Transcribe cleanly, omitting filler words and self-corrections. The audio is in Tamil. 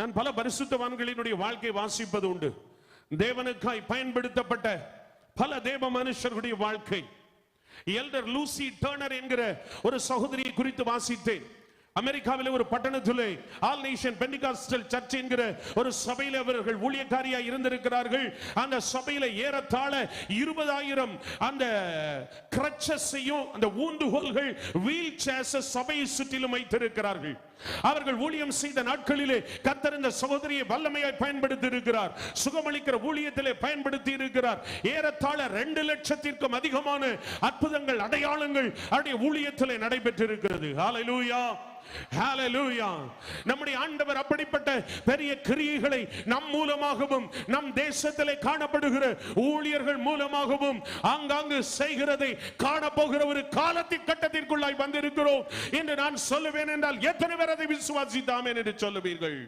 நான் பல பரிசுத்தவான்களினுடைய வாழ்க்கை வாசிப்பது உண்டு. தேவனுக்காய் பயன்படுத்தப்பட்ட பல தேவ மனுஷர்களுடைய வாழ்க்கை. எல்டர் லூசி டர்னர் என்கிற ஒரு சகோதரியை குறித்து வாசித்தேன். அமெரிக்காவில் ஒரு பட்டணத்திலே ஆல் நேஷன் பெண்டிகாஸ்டல் சர்ச் என்கிற ஒரு சபையில் அவர்கள் ஊழியக்காரியாய் இருந்திருக்கிறார்கள். அந்த சபையில ஏறத்தாழ 20,000 அந்த கிரச்சஸையும் அந்த ஊந்துகோல்கள் வீல் சேர்ஸ் சபையை சுற்றிலும் வைத்திருக்கிறார்கள். அவர்கள் ஊழியம் செய்த நாட்களிலே கர்த்தர் இந்த சகோதரியை வல்லமையாய் பயன்படுத்தி இருக்கிறார். சுகமளிக்கிற ஊழியத்திலே பயன்படுத்தி இருக்கிறார். ஏறத்தாழ 2 லட்சத்திற்கும் அதிகமான அற்புதங்கள் அடையாளங்கள் அவருடைய ஊழியத்திலே நடைபெற்றிருக்கிறது. ஹல்லேலூயா, ஹல்லேலூயா. நம்முடைய ஆண்டவர் அப்படிப்பட்ட பெரிய கிரியைகளை நம் மூலமாகவும் நம் தேசத்திலே காணப்படுகிற ஊழியர்கள் மூலமாகவும் ஆங்காங்கு செய்கிறதை காணப்போகிற ஒரு காலத்தின் கட்டத்திற்குள்ளாய் வந்திருக்கிறோம் என்று நான் சொல்லுவேன் என்றால் எத்தனை பேர் அதை விசுவாசித்தாமே என்று சொல்லுவீர்கள்?